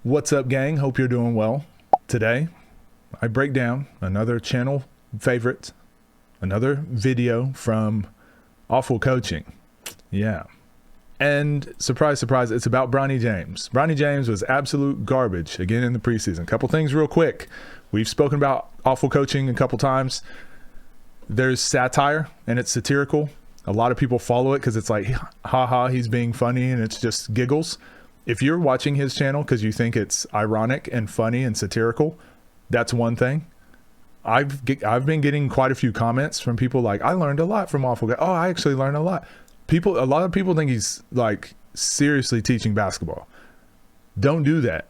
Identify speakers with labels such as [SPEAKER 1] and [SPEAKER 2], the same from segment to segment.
[SPEAKER 1] What's up, gang? Hope you're doing well. Today, I break down another channel favorite, another video from Awful Coaching. Yeah. And surprise, surprise, it's about Bronny James. Bronny James was absolute garbage again in the preseason. Couple things real quick. We've spoken about Awful Coaching a couple times. There's satire and it's satirical. A lot of people follow it because it's like, haha, he's being funny and it's just giggles. If you're watching his channel because you think it's ironic and funny and satirical, that's one thing. I've been getting quite a few comments from people like, I learned a lot from Awful Guy. Oh, I actually learned a lot. A lot of people think he's like seriously teaching basketball. Don't do that.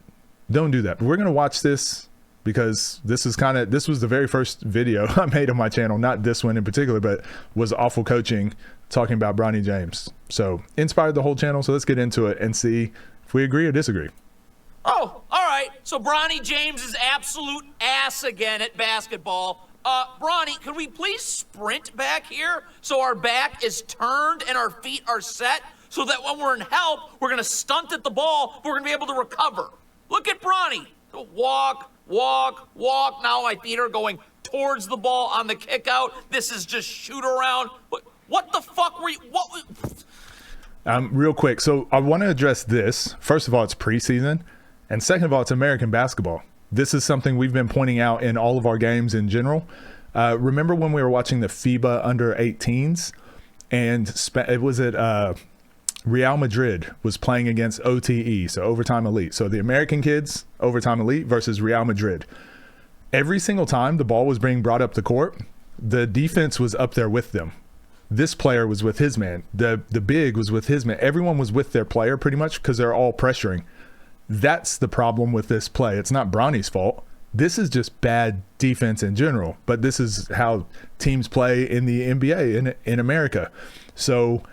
[SPEAKER 1] Don't do that. But we're going to watch this because this was the very first video I made on my channel. Not this one in particular, but was Awful Coaching talking about Bronny James. So inspired the whole channel. So let's get into it and see if we agree or disagree.
[SPEAKER 2] Oh, all right. So Bronny James is absolute ass again at basketball. Bronny, can we please sprint back here so our back is turned and our feet are set so that when we're in help, we're going to stunt at the ball, but we're going to be able to recover. Look at Bronny. Walk, walk, walk. Now my feet are going towards the ball on the kick out. This is just shoot around. What the fuck were you?
[SPEAKER 1] Real quick. So I want to address this. First of all, it's preseason. And second of all, it's American basketball. This is something we've been pointing out in all of our games in general. Remember when we were watching the FIBA under 18s and it was at Real Madrid was playing against OTE, so Overtime Elite. So the American kids, Overtime Elite versus Real Madrid. Every single time the ball was being brought up the court, the defense was up there with them. This player was with his man. The big was with his man. Everyone was with their player pretty much because they're all pressuring. That's the problem with this play. It's not Bronny's fault. This is just bad defense in general, but this is how teams play in the NBA in America. So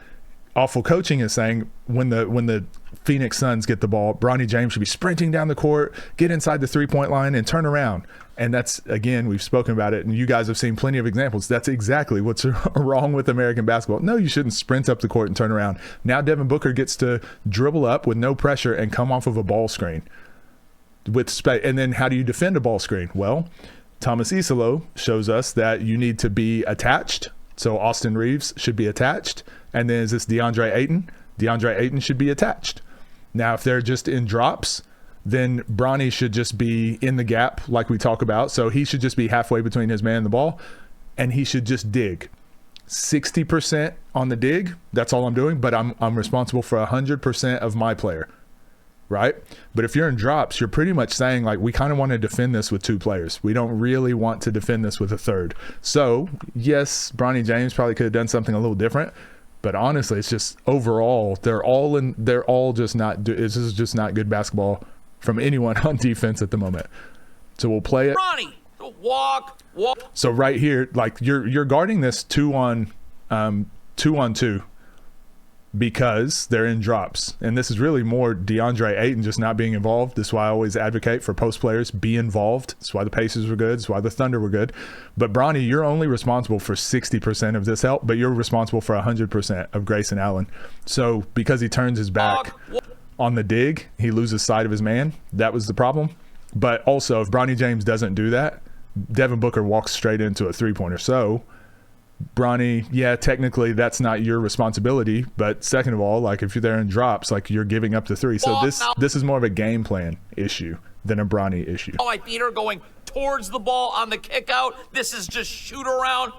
[SPEAKER 1] Awful Coaching is saying when the Phoenix Suns get the ball, Bronny James should be sprinting down the court, get inside the three-point line and turn around. And that's, again, we've spoken about it and you guys have seen plenty of examples. That's exactly what's wrong with American basketball. No, you shouldn't sprint up the court and turn around. Now Devin Booker gets to dribble up with no pressure and come off of a ball screen with space. And then how do you defend a ball screen? Well, Thomas Isolo shows us that you need to be attached. So Austin Reeves should be attached. And then is this DeAndre Ayton? DeAndre Ayton should be attached. Now, if they're just in drops, then Bronny should just be in the gap like we talk about. So he should just be halfway between his man and the ball, and he should just dig. 60% on the dig, that's all I'm doing, but I'm responsible for 100% of my player, right? But if you're in drops, you're pretty much saying, like, we kind of want to defend this with two players. We don't really want to defend this with a third. So, yes, Bronny James probably could have done something a little different, but honestly, it's just overall, this is just not good basketball from anyone on defense at the moment. So we'll play it.
[SPEAKER 2] Bronny, walk.
[SPEAKER 1] So right here, like you're guarding this two on two because they're in drops. And this is really more DeAndre Ayton just not being involved. This is why I always advocate for post players, be involved. That's why the Pacers were good. That's why the Thunder were good. But Bronny, you're only responsible for 60% of this help, but you're responsible for 100% of Grayson Allen. So because he turns his back on the dig, he loses sight of his man. That was the problem. But also, if Bronny James doesn't do that, Devin Booker walks straight into a three-pointer. So Bronny, yeah, technically that's not your responsibility, but second of all, like if you're there in drops, like you're giving up the three. So this is more of a game plan issue than a Bronny issue.
[SPEAKER 2] My feet are going towards the ball on the kick out. This is just shoot around.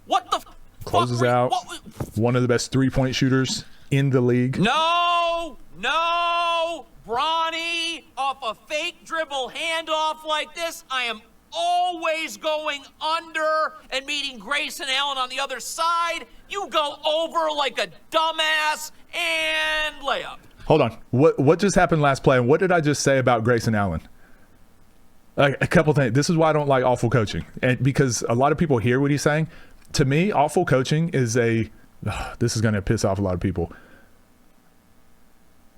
[SPEAKER 2] What the
[SPEAKER 1] closes out. One of the best three-point shooters in the league.
[SPEAKER 2] No, Bronny, off a fake dribble handoff like this, I am always going under and meeting Grayson Allen on the other side. You go over like a dumbass and layup.
[SPEAKER 1] Hold on. What just happened last play? And what did I just say about Grayson Allen? Like a couple things. This is why I don't like Awful Coaching. And because a lot of people hear what he's saying. To me, Awful Coaching is this is going to piss off a lot of people.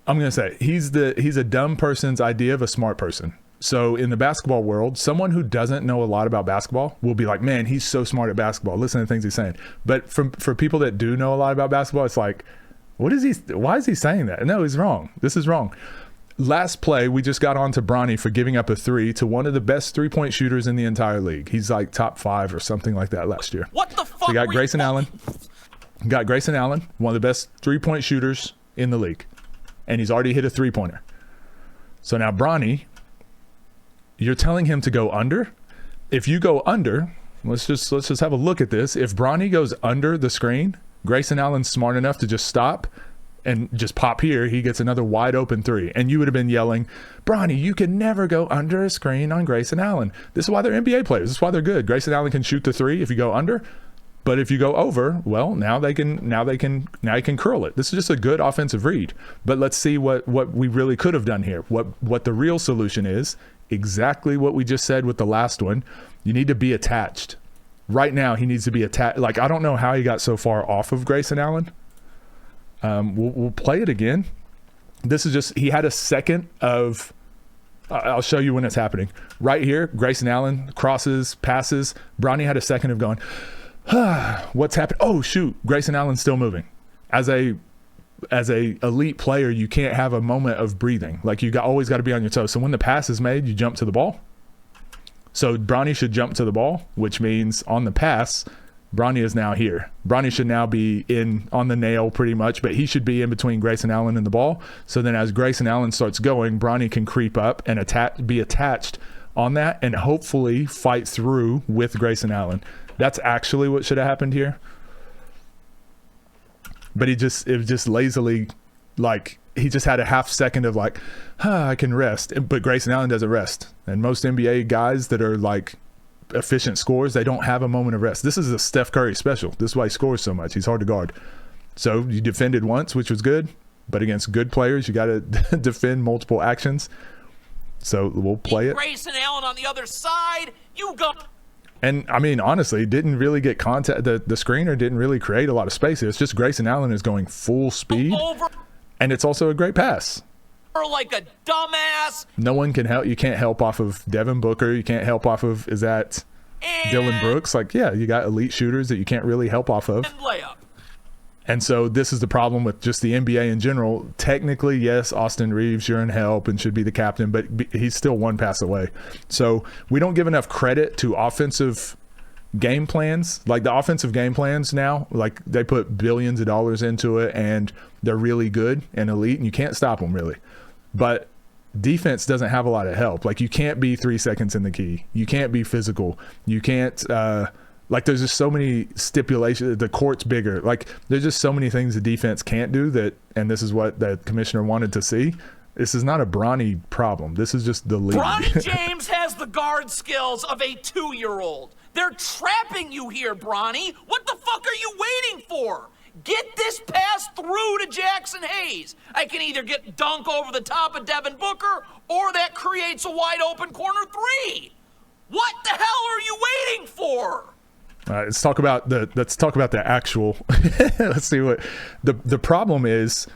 [SPEAKER 1] I'm going to say he's a dumb person's idea of a smart person. So in the basketball world, someone who doesn't know a lot about basketball will be like, man, he's so smart at basketball. Listen to the things he's saying. But for people that do know a lot about basketball, it's like, why is he saying that? No, he's wrong. This is wrong. last play, we just got on to Bronny for giving up a 3 to one of the best 3-point shooters in the entire league. He's like top 5 or something like that last year.
[SPEAKER 2] What the fuck?
[SPEAKER 1] So you got Grayson Allen. Got Grayson Allen, one of the best 3-point shooters in the league. And he's already hit a 3-pointer. So now Bronny, you're telling him to go under? If you go under, let's just have a look at this. If Bronny goes under the screen, Grayson Allen's smart enough to just stop and just pop here. He gets another wide open 3. And you would have been yelling, Bronny, you can never go under a screen on Grayson Allen. This is why they're NBA players. This is why they're good. Grayson Allen can shoot the 3 if you go under. But if you go over, well, now you can curl it. This is just a good offensive read. But let's see what we really could have done here. What the real solution is, exactly what we just said with the last one. You need to be attached. Right now, he needs to be attached. Like, I don't know how he got so far off of Grayson Allen. We'll play it again. This is just, he had a second of, I'll show you when it's happening. Right here, Grayson Allen crosses, passes. Bronny had a second of going, what's happened? Oh shoot, Grayson Allen's still moving. As a elite player, you can't have a moment of breathing. Like, always got to be on your toes. So when the pass is made, you jump to the ball. So Bronny should jump to the ball, which means on the pass, Bronny is now here. Bronny should now be in on the nail pretty much, but he should be in between Grayson Allen and the ball. So then as Grayson Allen starts going, Bronny can creep up and be attached on that and hopefully fight through with Grayson Allen. That's actually what should have happened here. But it was just lazily, like, he just had a half second of like, I can rest. But Grayson Allen doesn't rest. And most NBA guys that are like efficient scorers, they don't have a moment of rest. This is a Steph Curry special. This is why he scores so much. He's hard to guard. So you defended once, which was good. But against good players, you got to defend multiple actions. So we'll play it.
[SPEAKER 2] Grayson Allen on the other side. You go.
[SPEAKER 1] And I mean, honestly, didn't really get contact. The screener didn't really create a lot of space. It's just Grayson Allen is going full speed. And it's also a great pass.
[SPEAKER 2] Like a dumbass.
[SPEAKER 1] No one can help. You can't help off of Devin Booker. You can't help off of, is that Dylan Brooks? Like, yeah, you got elite shooters that you can't really help off of.
[SPEAKER 2] Layup.
[SPEAKER 1] And so this is the problem with just the NBA in general. Technically, yes, Austin Reeves, you're in help and should be the captain, but he's still one pass away. So we don't give enough credit to offensive game plans. Like the offensive game plans now, like they put billions of dollars into it and they're really good and elite and you can't stop them really. But defense doesn't have a lot of help. Like you can't be 3 seconds in the key. You can't be physical. You can't like there's just so many stipulations. The court's bigger. Like there's just so many things the defense can't do that, and this is what the commissioner wanted to see. This is not a Bronny problem. This is just the league.
[SPEAKER 2] Bronny James has the guard skills of a 2-year-old. They're trapping you here, Bronny. What the fuck are you waiting for? Get this pass through to Jackson Hayes. I can either get dunk over the top of Devin Booker, or that creates a wide open corner 3. What the hell are you waiting for?
[SPEAKER 1] Let's talk about the actual. Let's see what the problem is,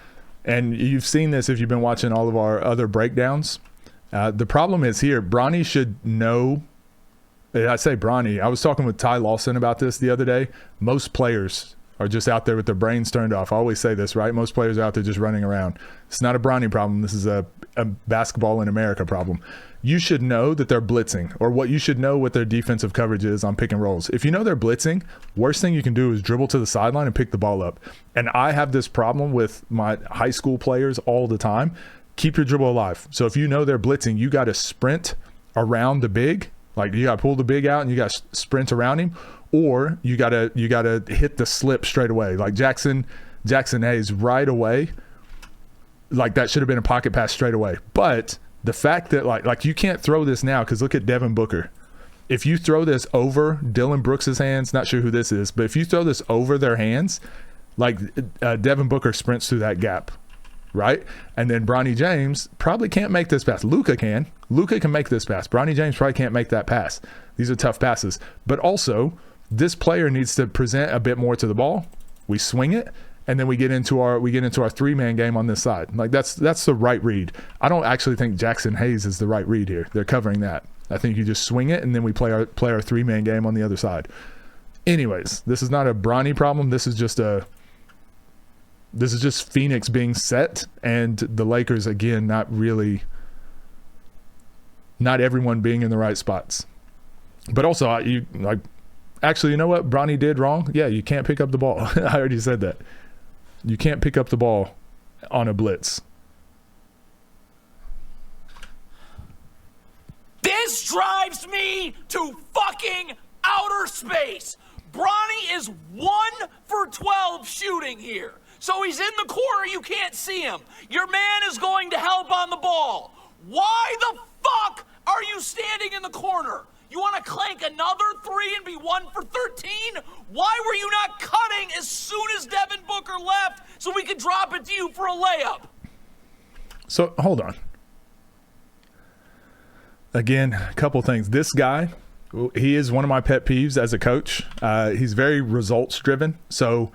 [SPEAKER 1] and you've seen this if you've been watching all of our other breakdowns. The problem is here. Bronny should know. I say Bronny. I was talking with Ty Lawson about this the other day. Most players are just out there with their brains turned off. I always say this, right? Most players are out there just running around. It's not a Bronny problem. This is a basketball in America problem. You should know that they're blitzing, or what you should know what their defensive coverage is on pick and rolls. If you know they're blitzing, worst thing you can do is dribble to the sideline and pick the ball up. And I have this problem with my high school players all the time. Keep your dribble alive. So if you know they're blitzing, you got to sprint around the big. Like you got to pull the big out and you got to sprint around him, or you got to hit the slip straight away. Like Jackson Hayes right away. Like that should have been a pocket pass straight away. But the fact that like you can't throw this now, because look at Devin Booker. If you throw this over Dylan Brooks's hands, not sure who this is, but if you throw this over their hands, like Devin Booker sprints through that gap, right? And then Bronny James probably can't make this pass. Luka can make this pass. Bronny James probably can't make that pass. These are tough passes. But also, this player needs to present a bit more to the ball. We swing it, and then we get into our 3-man game on this side. Like that's the right read. I don't actually think Jackson Hayes is the right read here. They're covering that. I think you just swing it, and then we play our 3-man game on the other side. Anyways, this is not a Bronny problem. This is just This is just Phoenix being set, and the Lakers, again, not everyone being in the right spots. But also, actually, you know what Bronny did wrong? Yeah, you can't pick up the ball. I already said that. You can't pick up the ball on a blitz.
[SPEAKER 2] This drives me to fucking outer space. Bronny is 1 for 12 shooting here. So he's in the corner, you can't see him. Your man is going to help on the ball. Why the fuck are you standing in the corner? You want to clank another 3 and be 1 for 13? Why were you not cutting as soon as Devin Booker left so we could drop it to you for a layup?
[SPEAKER 1] So, hold on. Again, a couple things. This guy, he is one of my pet peeves as a coach. He's very results driven. So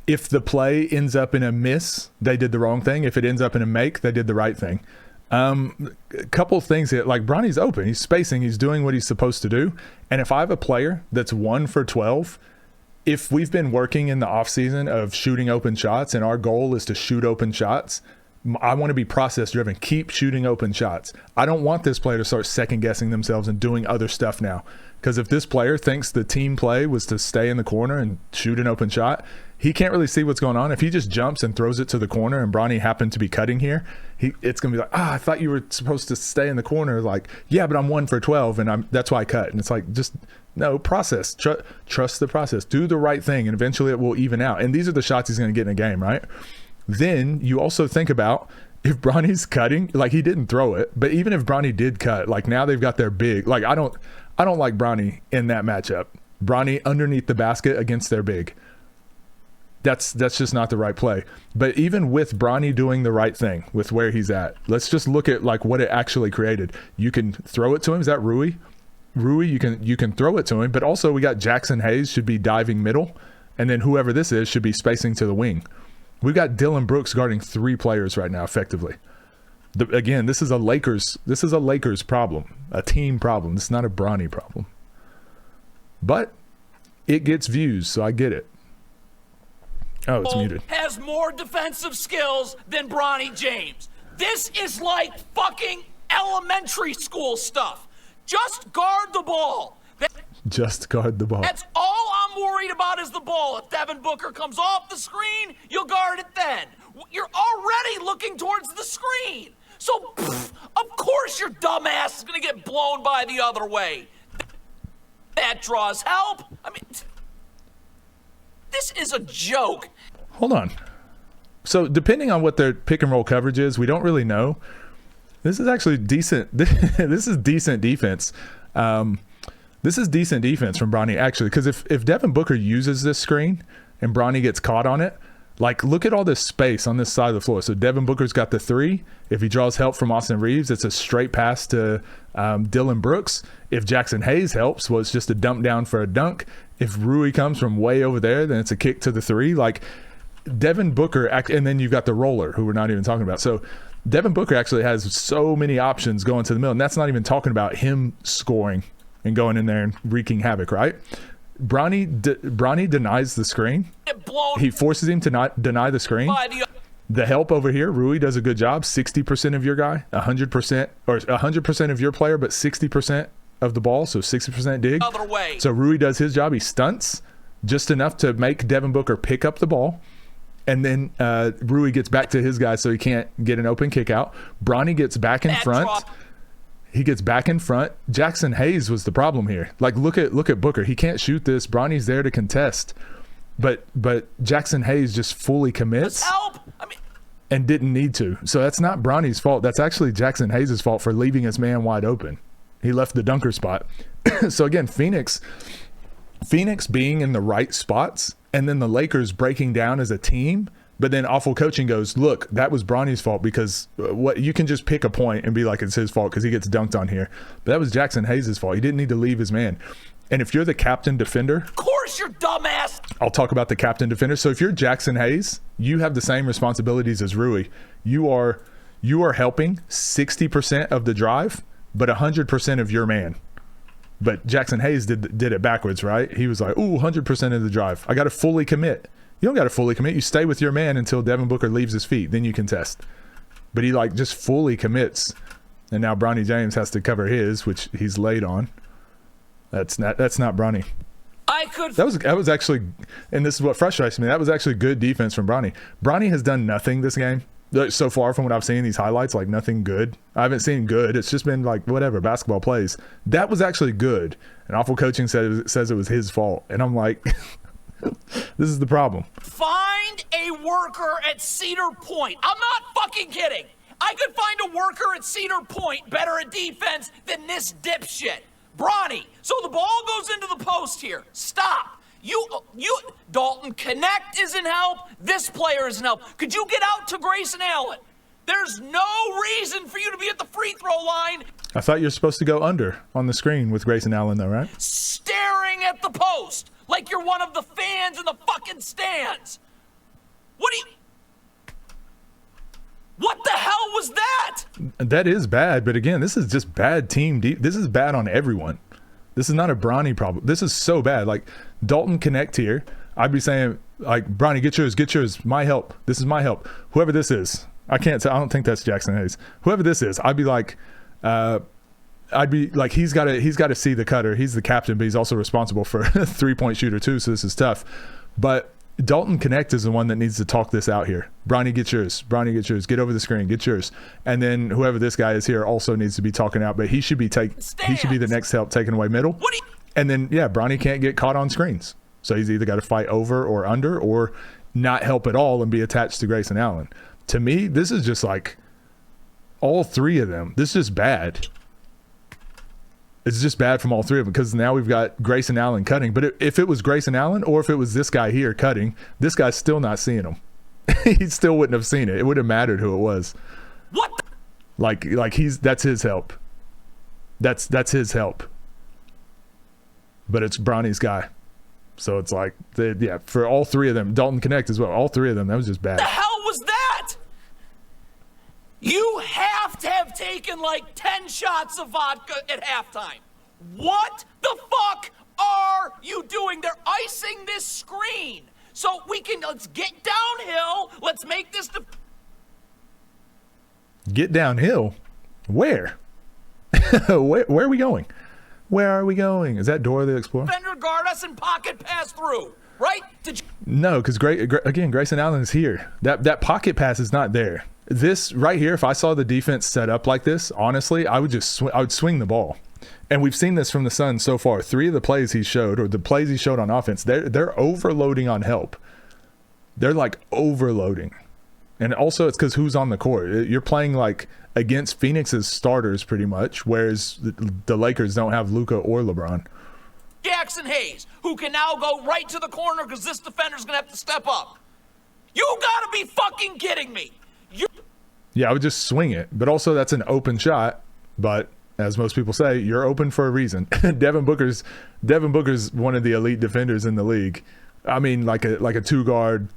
[SPEAKER 1] if the play ends up in a miss, they did the wrong thing. If it ends up in a make, they did the right thing. A couple things here, like Bronny's open, he's spacing, he's doing what he's supposed to do. And if I have a player that's 1 for 12, if we've been working in the offseason of shooting open shots and our goal is to shoot open shots, I want to be process driven. Keep shooting open shots. I don't want this player to start second guessing themselves and doing other stuff now. Because if this player thinks the team play was to stay in the corner and shoot an open shot, he can't really see what's going on. If he just jumps and throws it to the corner and Bronny happened to be cutting here, it's going to be like, I thought you were supposed to stay in the corner. Like, yeah, but I'm 1 for 12 and that's why I cut. And it's like, just no, process. Trust the process. Do the right thing and eventually it will even out. And these are the shots he's going to get in a game, right? Then you also think about if Bronny's cutting, like he didn't throw it, but even if Bronny did cut, like now they've got their big, like I don't like Bronny in that matchup. Bronny underneath the basket against their big. That's just not the right play. But even with Bronny doing the right thing with where he's at, let's just look at like what it actually created. You can throw it to him. Is that Rui? Rui, you can throw it to him, but also we got Jackson Hayes should be diving middle, and then whoever this is should be spacing to the wing. We've got Dylan Brooks guarding 3 players right now effectively. Again, this is a Lakers problem, a team problem. This is not a Bronny problem. But it gets views, so I get it. Oh, it's muted.
[SPEAKER 2] Has more defensive skills than Bronny James. This is like fucking elementary school stuff. Just guard the ball.
[SPEAKER 1] Just guard the ball.
[SPEAKER 2] That's all I'm worried about is the ball. If Devin Booker comes off the screen, you'll guard it then. You're already looking towards the screen. So, of course your dumbass is going to get blown by the other way. That draws help. I mean, this is a joke.
[SPEAKER 1] Hold on. So, depending on what their pick and roll coverage is, we don't really know. This is actually decent. This is decent defense. This is decent defense from Bronny, actually, because if Devin Booker uses this screen and Bronny gets caught on it, like, look at all this space on this side of the floor. So Devin Booker's got the 3. If he draws help from Austin Reeves, it's a straight pass to Dylan Brooks. If Jackson Hayes helps, well, it's just a dump down for a dunk. If Rui comes from way over there, then it's a kick to the 3. Like, Devin Booker, and then you've got the roller, who we're not even talking about. So Devin Booker actually has so many options going to the middle, and that's not even talking about him scoring and going in there and wreaking havoc, right? Bronny denies the screen. He forces him to not deny the screen. The help over here, Rui does a good job. 60% of your guy, 100%, or 100% of your player, but 60% of the ball, so 60% dig.
[SPEAKER 2] Other way.
[SPEAKER 1] So Rui does his job. He stunts just enough to make Devin Booker pick up the ball. And then Rui gets back to his guy so he can't get an open kick out. Bronny gets back in front. He gets back in front. Jackson Hayes was the problem here. Like, look at Booker. He can't shoot this. Bronny's there to contest. But Jackson Hayes just fully commits and didn't need to. So that's not Bronny's fault. That's actually Jackson Hayes' fault for leaving his man wide open. He left the dunker spot. So again, Phoenix being in the right spots, and then the Lakers breaking down as a team. But then awful coaching goes, look, that was Bronny's fault because what you can just pick a point and be like it's his fault because he gets dunked on here. But that was Jackson Hayes' fault. He didn't need to leave his man. And if you're the captain defender,
[SPEAKER 2] of course you're dumbass.
[SPEAKER 1] I'll talk about the captain defender. So if you're Jackson Hayes, you have the same responsibilities as Rui. You are helping 60% of the drive, but 100% of your man. But Jackson Hayes did it backwards, right? He was like, ooh, 100% of the drive. I got to fully commit. You don't got to fully commit. You stay with your man until Devin Booker leaves his feet. Then you contest. But he like just fully commits. And now Bronny James has to cover his, which he's late on. That's not Bronny. That was actually, and this is what frustrates me, that was actually good defense from Bronny. Bronny has done nothing this game so far from what I've seen, these highlights, like nothing good. I haven't seen good. It's just been like whatever, basketball plays. That was actually good. And awful coaching says it was his fault. And I'm like, this is the problem.
[SPEAKER 2] Find a worker at Cedar Point. I'm not fucking kidding. I could find a worker at Cedar Point better at defense than this dipshit. Bronny, so the ball goes into the post here. Stop. Dalton Connect isn't help. This player isn't help. Could you get out to Grayson Allen? There's no reason for you to be at the free throw line.
[SPEAKER 1] I thought you were supposed to go under on the screen with Grayson Allen though, right?
[SPEAKER 2] Staring at the post like you're one of the fans in the fucking stands. What the hell was that?
[SPEAKER 1] That is bad, but again, this is just bad team. This is bad on everyone. This is not a Bronny problem. This is so bad. Like Dalton Connect here, I'd be saying like, Bronny, get yours. My help. This is my help. Whoever this is, I can't tell. I don't think that's Jackson Hayes. Whoever this is, I'd be like, he's got to see the cutter. He's the captain, but he's also responsible for a 3-point shooter too. So this is tough. But Dalton Connect is the one that needs to talk this out here. Bronny, get yours. Bronny, get yours. Get over the screen. Get yours. And then whoever this guy is here also needs to be talking out, but he should be the next help taking away middle. And then, yeah, Bronny can't get caught on screens. So he's either got to fight over or under or not help at all and be attached to Grayson Allen. To me, this is just like all three of them. This is just bad. It's just bad from all three of them because now we've got Grayson Allen cutting. But if it was Grayson Allen or if it was this guy here cutting, this guy's still not seeing him. He still wouldn't have seen it. It wouldn't have mattered who it was.
[SPEAKER 2] What?
[SPEAKER 1] Like that's his help. That's his help. But it's Bronny's guy. So it's like, for all three of them, Dalton Connect as well. All three of them, that was just bad.
[SPEAKER 2] The hell was that? You have to have taken like 10 shots of vodka at halftime. What the fuck are you doing? They're icing this screen. So let's get downhill. Let's make this.
[SPEAKER 1] Get downhill? Where? where are we going? Where are we going? Is that Dora the Explorer?
[SPEAKER 2] Defender guard us and pocket pass through, right?
[SPEAKER 1] No, because Grayson Allen is here. That pocket pass is not there. This right here, if I saw the defense set up like this, honestly, I would swing the ball. And we've seen this from the Suns so far. 3 of the plays he showed, or the plays he showed on offense, they're overloading on help. They're like overloading. And also it's because who's on the court. You're playing like against Phoenix's starters pretty much, whereas the Lakers don't have Luka or LeBron.
[SPEAKER 2] Jackson Hayes, who can now go right to the corner because this defender's going to have to step up. You got to be fucking kidding me.
[SPEAKER 1] Yeah, I would just swing it. But also that's an open shot. But as most people say, you're open for a reason. Devin Booker's one of the elite defenders in the league. I mean, like a 2 guard.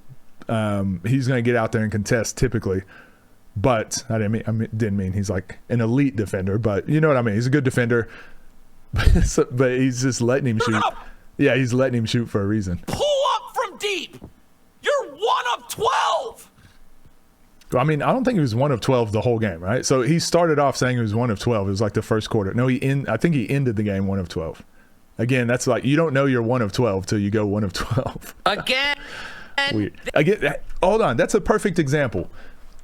[SPEAKER 1] He's going to get out there and contest typically. But I didn't mean he's like an elite defender. But you know what I mean. He's a good defender. But he's just letting him shoot. Yeah, he's letting him shoot for a reason.
[SPEAKER 2] Pull up from deep. You're 1 of 12.
[SPEAKER 1] I mean, I don't think he was 1 of 12 the whole game, right? So he started off saying he was 1 of 12. It was like the first quarter. No, I think he ended the game 1 of 12. Again, that's like, you don't know you're 1 of 12 till you go 1 of 12.
[SPEAKER 2] Again.
[SPEAKER 1] Weird. Hold on. That's a perfect example.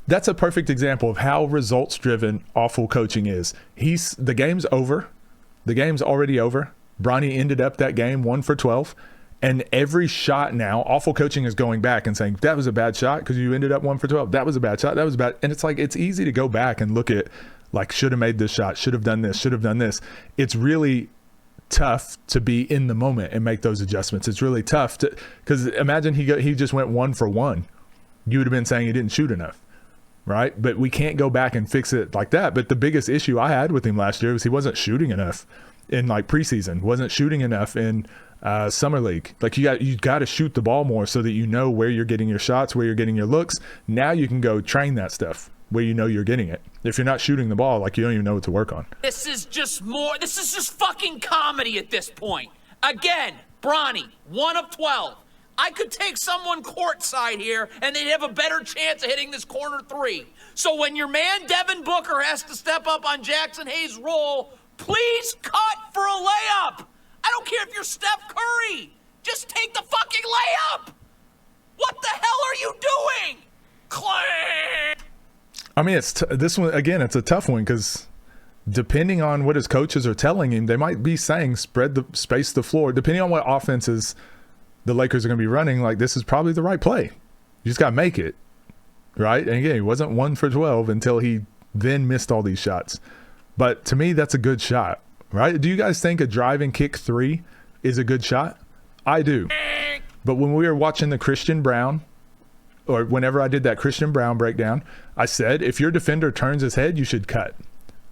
[SPEAKER 1] That's a perfect example of how results-driven awful coaching is. The game's over. The game's already over. Bronny ended up that game 1 for 12. And every shot now, awful coaching is going back and saying, that was a bad shot because you ended up 1 for 12. That was a bad shot. That was bad. And it's like, it's easy to go back and look at, like, should have made this shot, should have done this, should have done this. It's really tough to be in the moment and make those adjustments. It's really tough because imagine he just went 1 for 1. You would have been saying he didn't shoot enough, right? But we can't go back and fix it like that. But the biggest issue I had with him last year was he wasn't shooting enough in like preseason, wasn't shooting enough in summer league. Like you got to shoot the ball more so that you know where you're getting your shots, where you're getting your looks. Now you can go train that stuff where you know you're getting it. If you're not shooting the ball, like you don't even know what to work on.
[SPEAKER 2] This is just fucking comedy at this point. Again, Bronny, 1 of 12. I could take someone courtside here, and they'd have a better chance of hitting this corner three. So when your man Devin Booker has to step up on Jackson Hayes' role, please cut for a layup. I don't care if you're Steph Curry. Just take the fucking layup. What the hell are you doing? Clang!
[SPEAKER 1] I mean, this one, again, it's a tough one because depending on what his coaches are telling him, they might be saying space the floor. Depending on what offenses the Lakers are going to be running, like, this is probably the right play. You just got to make it, right? And again, he wasn't 1 for 12 until he then missed all these shots. But to me, that's a good shot, right? Do you guys think a driving kick three is a good shot? I do. But when we were watching the Christian Brown, or whenever I did that Christian Brown breakdown, I said, if your defender turns his head, you should cut.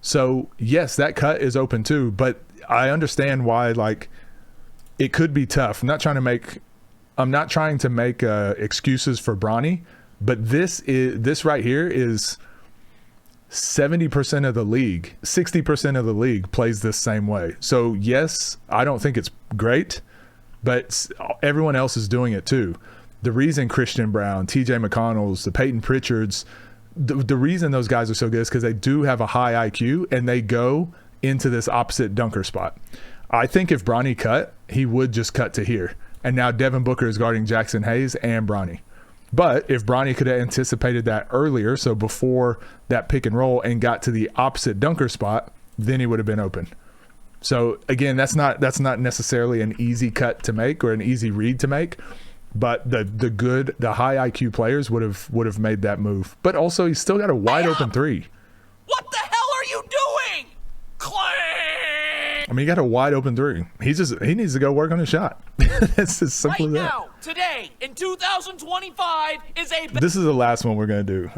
[SPEAKER 1] So yes, that cut is open too, but I understand why, like, it could be tough. I'm not trying to make excuses for Bronny, but this right here is 70% of the league, 60% of the league plays this same way. So yes, I don't think it's great, but everyone else is doing it too. The reason Christian Brown, TJ McConnell's, the Peyton Pritchards, the reason those guys are so good is because they do have a high IQ and they go into this opposite dunker spot. I think if Bronny cut, he would just cut to here. And now Devin Booker is guarding Jackson Hayes and Bronny. But if Bronny could have anticipated that earlier, so before that pick and roll, and got to the opposite dunker spot, then he would have been open. So again, that's not necessarily an easy cut to make or an easy read to make, but the high IQ players would have made that move. But also, he's still got a wide open three.
[SPEAKER 2] What the hell are you doing? Clang!
[SPEAKER 1] I mean, he got a wide open three. He needs to go work on his shot. It's as simple as that.
[SPEAKER 2] Right now, today, in 2025, is a
[SPEAKER 1] This is the last one we're gonna do.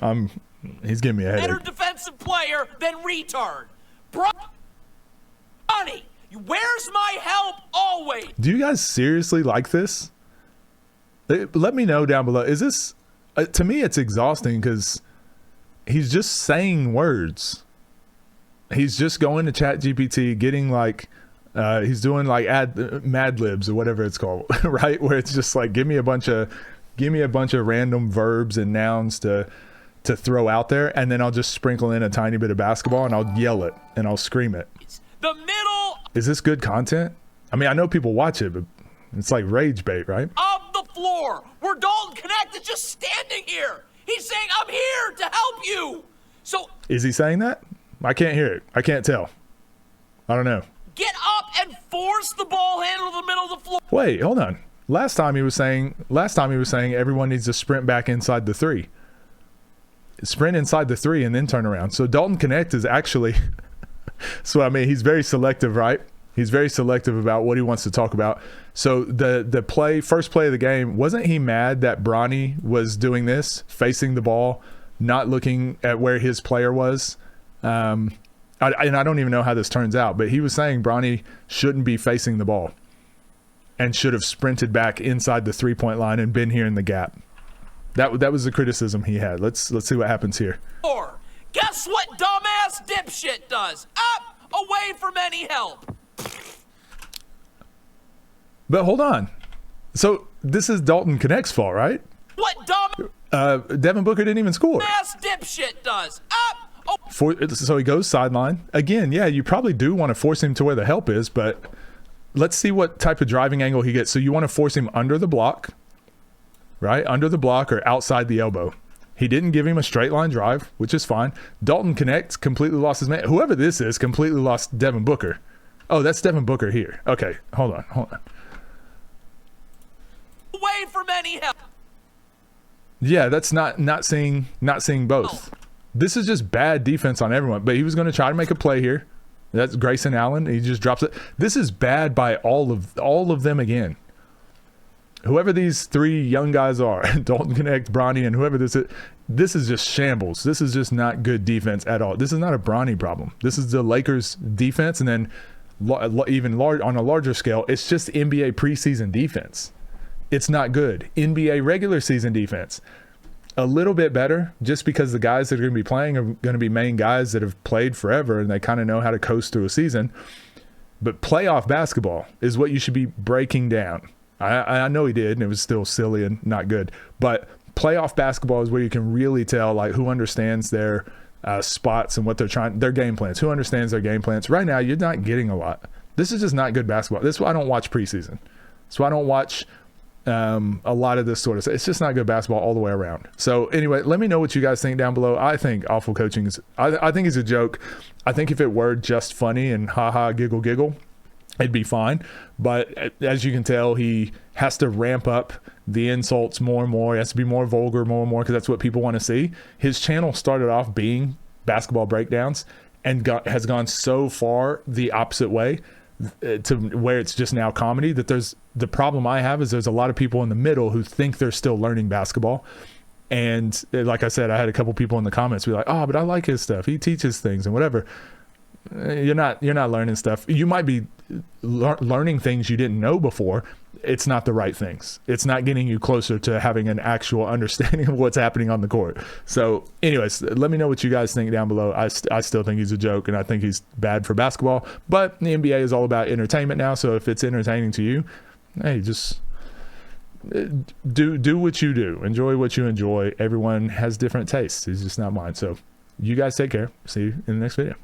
[SPEAKER 1] He's giving me a headache.
[SPEAKER 2] better defensive player than retard. Bronny, where's my help always?
[SPEAKER 1] Do you guys seriously like this? Let me know down below. Is this to me? It's exhausting because he's just saying words. He's just going to Chat GPT, getting like he's doing like Mad Libs or whatever it's called, right? Where it's just like give me a bunch of random verbs and nouns to throw out there, and then I'll just sprinkle in a tiny bit of basketball and I'll yell it and I'll scream it.
[SPEAKER 2] The middle.
[SPEAKER 1] Is this good content? I mean, I know people watch it, but it's like rage bait, right?
[SPEAKER 2] Of the floor, where Dalton Connect is just standing here. He's saying, "I'm here to help you." So
[SPEAKER 1] is he saying that? I can't hear it. I can't tell. I don't know.
[SPEAKER 2] Get up and force the ball handle to the middle of the floor.
[SPEAKER 1] Wait, hold on. Last time he was saying everyone needs to sprint back inside the three. Sprint inside the three and then turn around. So Dalton Connect is actually so I mean, he's very selective, right? He's very selective about what he wants to talk about. So the first play of the game, wasn't he mad that Bronny was doing this, facing the ball, not looking at where his player was? And I don't even know how this turns out, but he was saying Bronny shouldn't be facing the ball and should have sprinted back inside the 3-point line and been here in the gap. That was the criticism he had. Let's see what happens here.
[SPEAKER 2] Or guess what dumbass dipshit does? Up, away from any help.
[SPEAKER 1] But hold on. So this is Dalton Connect's fault, right?
[SPEAKER 2] What dumb
[SPEAKER 1] Devin Booker didn't even score.
[SPEAKER 2] ass dipshit does? Up.
[SPEAKER 1] So he goes sideline. Again, yeah, you probably do want to force him to where the help is, but let's see what type of driving angle he gets. So you want to force him under the block, right? Under the block or outside the elbow. He didn't give him a straight line drive, which is fine. Dalton Connect completely lost his man. Whoever this is completely lost Devin Booker. Oh, that's Devin Booker here. Okay, hold on.
[SPEAKER 2] Away from any help.
[SPEAKER 1] Yeah, that's not seeing both. This is just bad defense on everyone. But he was going to try to make a play here. That's Grayson Allen. He just drops it. This is bad by all of them again. Whoever these three young guys are, Dalton Connect, Bronny, and whoever this is just shambles. This is just not good defense at all. This is not a Bronny problem. This is the Lakers defense, and then even on a larger scale, it's just NBA preseason defense. It's not good. NBA regular season defense, a little bit better, just because the guys that are going to be playing are going to be main guys that have played forever and they kind of know how to coast through a season. But playoff basketball is what you should be breaking down. I know he did, and it was still silly and not good. But playoff basketball is where you can really tell like who understands their spots and what they're trying, their game plans. Who understands their game plans? Right now, you're not getting a lot. This is just not good basketball. This is why I don't watch preseason. That's why I don't watch a lot of this sort of stuff. It's just not good basketball all the way around. So anyway, let me know what you guys think down below. I think awful coaching is, I think he's a joke. I think if it were just funny and haha giggle giggle, it'd be fine. But as you can tell, he has to ramp up the insults more and more. He has to be more vulgar more and more because that's what people want to see. His channel started off being basketball breakdowns and has gone so far the opposite way to where it's just now comedy. That the problem I have is there's a lot of people in the middle who think they're still learning basketball. And like I said, I had a couple people in the comments be like, oh, but I like his stuff. He teaches things and whatever. You're not learning stuff. You might be learning things you didn't know before. It's not the right things. It's not getting you closer to having an actual understanding of what's happening on the court. So anyways, let me know what you guys think down below. I still think he's a joke, and I think he's bad for basketball, but the NBA is all about entertainment now. So if it's entertaining to you, hey, just do what you do. Enjoy what you enjoy. Everyone has different tastes. It's just not mine. So you guys take care. See you in the next video.